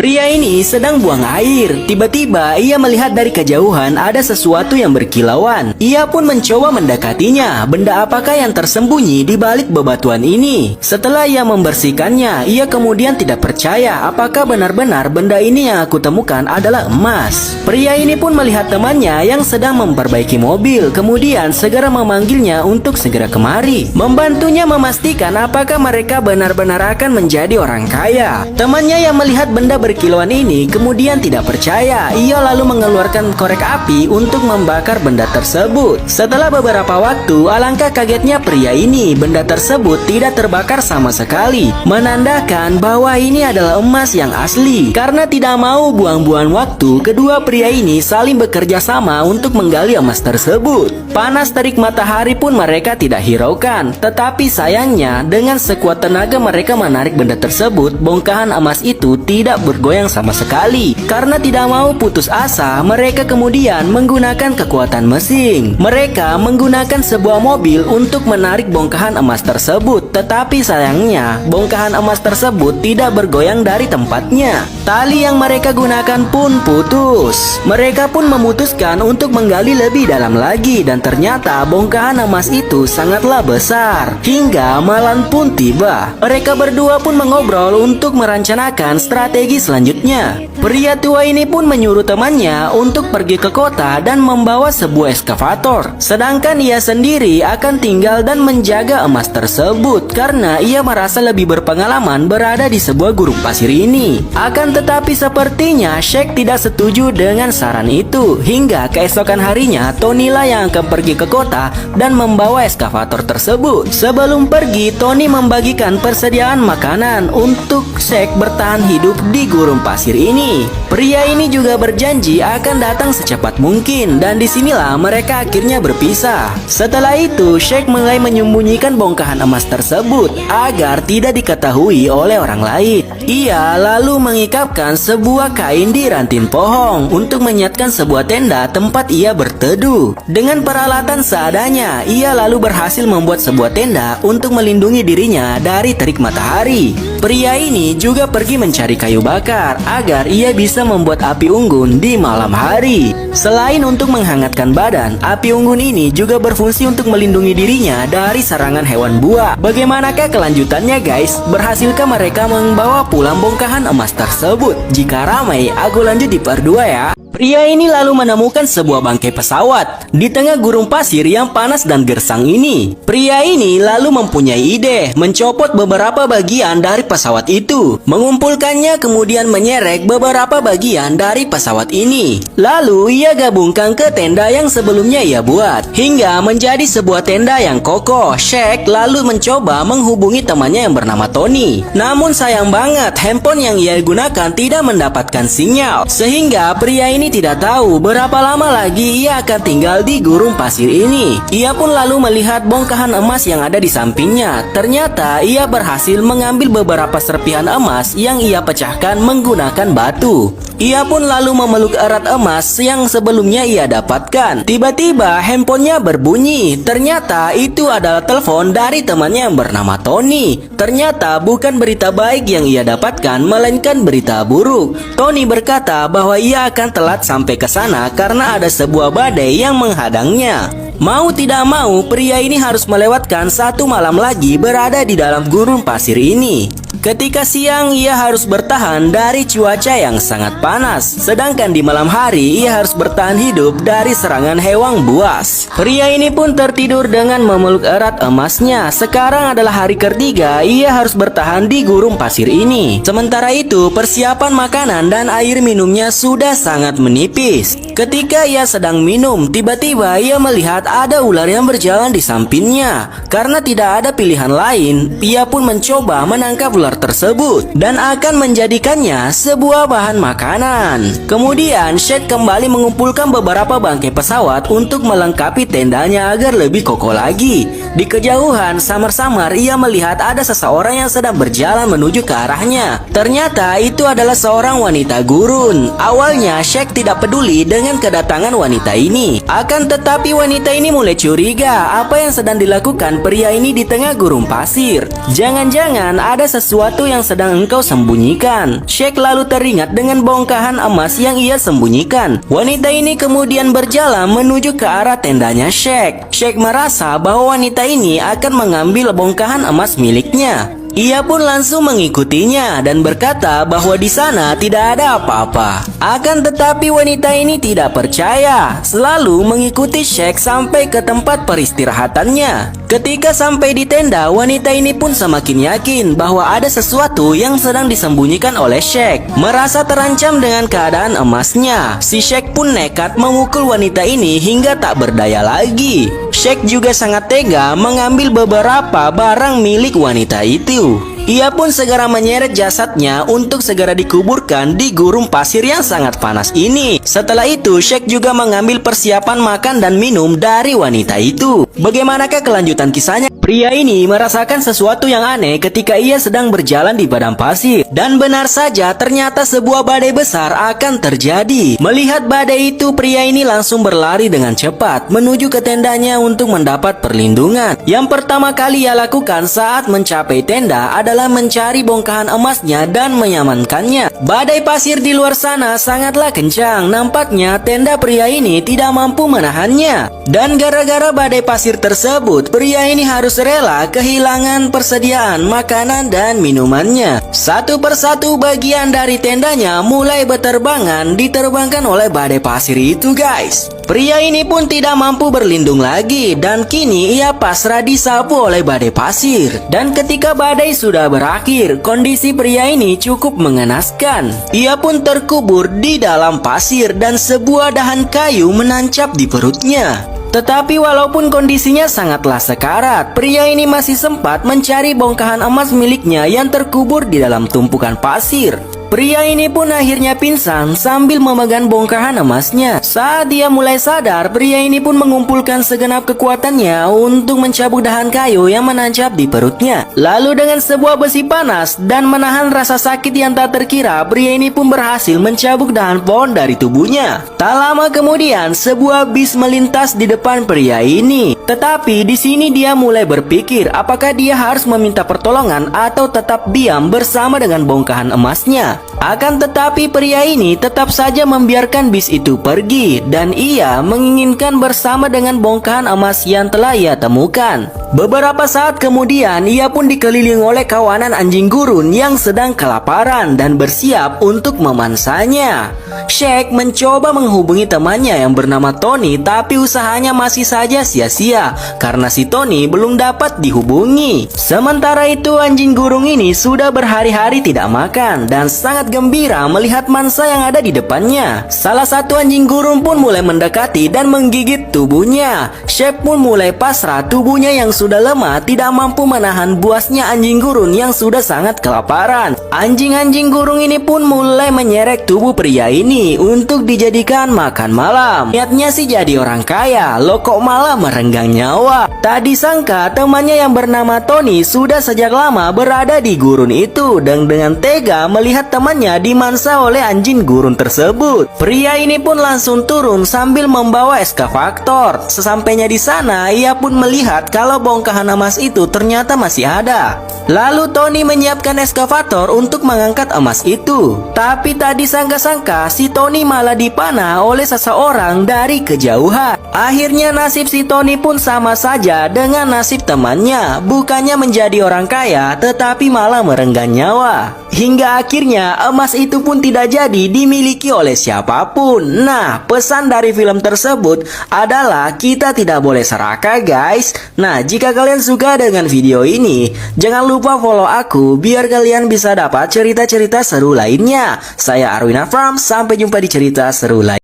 Pria ini sedang buang air. Tiba-tiba ia melihat dari kejauhan ada sesuatu yang berkilauan. Ia pun mencoba mendekatinya. Benda apakah yang tersembunyi di balik bebatuan ini? Setelah ia membersihkannya, ia kemudian tidak percaya apakah benar-benar benda ini yang aku temukan adalah emas. Pria ini pun melihat temannya yang sedang memperbaiki mobil, kemudian segera memanggilnya untuk segera kemari, membantunya memastikan apakah mereka benar-benar akan menjadi orang kaya. Temannya yang melihat benda berkilauan ini kemudian tidak percaya. Ia lalu mengeluarkan korek api untuk membakar benda tersebut. Setelah beberapa waktu, alangkah kagetnya pria ini. Benda tersebut tidak terbakar sama sekali, menandakan bahwa ini adalah emas yang asli. Karena tidak mau buang-buang waktu, kedua pria ini saling bekerja sama untuk menggali emas tersebut. Panas terik matahari pun mereka tidak hiraukan. Tetapi sayangnya, dengan sekuat tenaga mereka menarik benda tersebut, bongkahan emas itu tidak bergoyang sama sekali. Karena tidak mau putus asa, mereka kemudian menggunakan kekuatan mesin. Mereka menggunakan sebuah mobil untuk menarik bongkahan emas tersebut. Tetapi sayangnya, bongkahan emas tersebut tidak bergoyang dari tempatnya. Tali yang mereka gunakan pun putus. Mereka pun memutuskan untuk menggali lebih dalam lagi, dan ternyata bongkahan emas itu sangatlah besar. Hingga malam pun tiba. Mereka berdua pun mengobrol untuk merencanakan strategi selanjutnya. Pria tua ini pun menyuruh temannya untuk pergi ke kota dan membawa sebuah ekskavator. Sedangkan ia sendiri akan tinggal dan menjaga emas tersebut karena ia merasa lebih berpengalaman berada di sebuah gurun pasir ini. Akan tetapi sepertinya Sheikh tidak setuju dengan saran itu. Hingga keesokan harinya, Tony lah yang akan pergi ke kota dan membawa ekskavator tersebut. Sebelum pergi, Tony membagikan persediaan makanan untuk Sheikh bertahan hidup di gurun pasir ini. Pria ini juga berjanji akan datang secepat mungkin, dan disinilah mereka akhirnya berpisah. Setelah itu, Sheikh mulai menyembunyikan bongkahan emas tersebut agar tidak diketahui oleh orang lain. Ia lalu mengikapkan sebuah kain di ranting pohon untuk menyiapkan sebuah tenda tempat ia berteduh. Dengan peralatan seadanya, ia lalu berhasil membuat sebuah tenda untuk melindungi dirinya dari terik matahari. Pria ini juga pergi mencari kayu bakar agar ia bisa membuat api unggun di malam hari. Selain untuk menghangatkan badan, api unggun ini juga berfungsi untuk melindungi dirinya dari serangan hewan buah. Bagaimanakah kelanjutannya guys? Berhasilkah mereka membawa pulang bongkahan emas tersebut? Jika ramai, aku lanjut di part 2 ya. Pria ini lalu menemukan sebuah bangkai pesawat di tengah gurun pasir yang panas dan gersang ini. Pria ini lalu mempunyai ide mencopot beberapa bagian dari pesawat itu, mengumpulkannya kemudian menyerek beberapa bagian dari pesawat ini. Lalu ia gabungkan ke tenda yang sebelumnya ia buat hingga menjadi sebuah tenda yang kokoh. Sheikh lalu mencoba menghubungi temannya yang bernama Tony. Namun sayang banget, handphone yang ia gunakan tidak mendapatkan sinyal, sehingga pria ini tidak tahu berapa lama lagi ia akan tinggal di gurun pasir ini. Ia pun lalu melihat bongkahan emas yang ada di sampingnya. Ternyata ia berhasil mengambil beberapa serpihan emas yang ia pecahkan menggunakan batu. Ia pun lalu memeluk erat emas yang sebelumnya ia dapatkan. Tiba-tiba handphonenya berbunyi. Ternyata itu adalah telepon dari temannya yang bernama Tony. Ternyata bukan berita baik yang ia dapatkan, melainkan berita buruk. Tony berkata bahwa ia akan telat sampai ke sana karena ada sebuah badai yang menghadangnya. Mau tidak mau, pria ini harus melewatkan satu malam lagi berada di dalam gurun pasir ini. Ketika siang, ia harus bertahan dari cuaca yang sangat panas. Sedangkan di malam hari, ia harus bertahan hidup dari serangan hewan buas. Pria ini pun tertidur dengan memeluk erat emasnya. Sekarang adalah hari ketiga, ia harus bertahan di gurun pasir ini. Sementara itu, persiapan makanan dan air minumnya sudah sangat menipis. Ketika ia sedang minum, tiba-tiba ia melihat ada ular yang berjalan di sampingnya. Karena tidak ada pilihan lain, ia pun mencoba menangkap ular tersebut dan akan menjadikannya sebuah bahan makanan. Kemudian Sheikh kembali mengumpulkan beberapa bangkai pesawat untuk melengkapi tendanya agar lebih kokoh lagi. Di kejauhan, samar-samar ia melihat ada seseorang yang sedang berjalan menuju ke arahnya. Ternyata itu adalah seorang wanita gurun. Awalnya Sheikh tidak peduli dengan kedatangan wanita ini. Akan tetapi wanita ini mulai curiga apa yang sedang dilakukan pria ini di tengah gurun pasir. Jangan-jangan ada sesuatu sesuatu yang sedang engkau sembunyikan. Sheikh lalu teringat dengan bongkahan emas yang ia sembunyikan. Wanita ini kemudian berjalan menuju ke arah tendanya Sheikh. Sheikh merasa bahwa wanita ini akan mengambil bongkahan emas miliknya. Ia pun langsung mengikutinya dan berkata bahwa di sana tidak ada apa-apa. Akan tetapi wanita ini tidak percaya, selalu mengikuti Sheikh sampai ke tempat peristirahatannya. Ketika sampai di tenda, wanita ini pun semakin yakin bahwa ada sesuatu yang sedang disembunyikan oleh Sheikh. Merasa terancam dengan keadaan emasnya, si Sheikh pun nekat memukul wanita ini hingga tak berdaya lagi. Sheikh juga sangat tega mengambil beberapa barang milik wanita itu. Ia pun segera menyeret jasadnya untuk segera dikuburkan di gurun pasir yang sangat panas ini. Setelah itu, Sheikh juga mengambil persiapan makan dan minum dari wanita itu. Bagaimanakah kelanjutan kisahnya? Pria ini merasakan sesuatu yang aneh ketika ia sedang berjalan di padang pasir. Dan benar saja, ternyata sebuah badai besar akan terjadi. Melihat badai itu, pria ini langsung berlari dengan cepat menuju ke tendanya untuk mendapat perlindungan. Yang pertama kali ia lakukan saat mencapai tenda adalah mencari bongkahan emasnya dan mengamankannya. Badai pasir di luar sana sangatlah kencang. Nampaknya tenda pria ini tidak mampu menahannya. Dan gara-gara badai pasir tersebut, pria ini harus rela kehilangan persediaan makanan dan minumannya. Satu persatu bagian dari tendanya mulai berterbangan diterbangkan oleh badai pasir itu, guys. Pria ini pun tidak mampu berlindung lagi dan kini ia pasrah disapu oleh badai pasir. Dan ketika badai sudah berakhir, kondisi pria ini cukup mengenaskan. Ia pun terkubur di dalam pasir dan sebuah dahan kayu menancap di perutnya. Tetapi walaupun kondisinya sangatlah sekarat, pria ini masih sempat mencari bongkahan emas miliknya yang terkubur di dalam tumpukan pasir. Pria ini pun akhirnya pingsan sambil memegang bongkahan emasnya. Saat dia mulai sadar, pria ini pun mengumpulkan segenap kekuatannya untuk mencabut dahan kayu yang menancap di perutnya. Lalu dengan sebuah besi panas dan menahan rasa sakit yang tak terkira, pria ini pun berhasil mencabut dahan pohon dari tubuhnya. Tak lama kemudian, sebuah bis melintas di depan pria ini. Tetapi di sini dia mulai berpikir apakah dia harus meminta pertolongan atau tetap diam bersama dengan bongkahan emasnya. Akan tetapi pria ini tetap saja membiarkan bis itu pergi dan ia menginginkan bersama dengan bongkahan emas yang telah ia temukan. Beberapa saat kemudian ia pun dikelilingi oleh kawanan anjing gurun yang sedang kelaparan dan bersiap untuk memansanya. Sheikh mencoba menghubungi temannya yang bernama Tony, tapi usahanya masih saja sia-sia karena si Tony belum dapat dihubungi. Sementara itu anjing gurun ini sudah berhari-hari tidak makan dan sangat gembira melihat mangsa yang ada di depannya. Salah satu anjing gurun pun mulai mendekati dan menggigit tubuhnya. Sheikh pun mulai pasrah, tubuhnya yang sudah lemah tidak mampu menahan buasnya anjing gurun yang sudah sangat kelaparan. Anjing-anjing gurun ini pun mulai menyerek tubuh pria ini untuk dijadikan makan malam. Niatnya sih jadi orang kaya, lo kok malah merenggang nyawa. Tak disangka temannya yang bernama Tony sudah sejak lama berada di gurun itu dan dengan tega melihat temannya dimangsa oleh anjing gurun tersebut. Pria ini pun langsung turun sambil membawa eskavator. Sesampainya di sana, ia pun melihat kalau bongkahan emas itu ternyata masih ada. Lalu Tony menyiapkan eskavator untuk mengangkat emas itu. Tapi tak disangka-sangka si Tony malah dipanah oleh seseorang dari kejauhan. Akhirnya nasib si Tony pun sama saja dengan nasib temannya. Bukannya menjadi orang kaya, tetapi malah merenggang nyawa. Hingga akhirnya emas itu pun tidak jadi dimiliki oleh siapapun. Nah, pesan dari film tersebut adalah kita tidak boleh serakah, guys. Nah, jika kalian suka dengan video ini, jangan lupa follow aku biar kalian bisa dapat cerita-cerita seru lainnya. Saya Arwin Afram, sampai jumpa di cerita seru lain.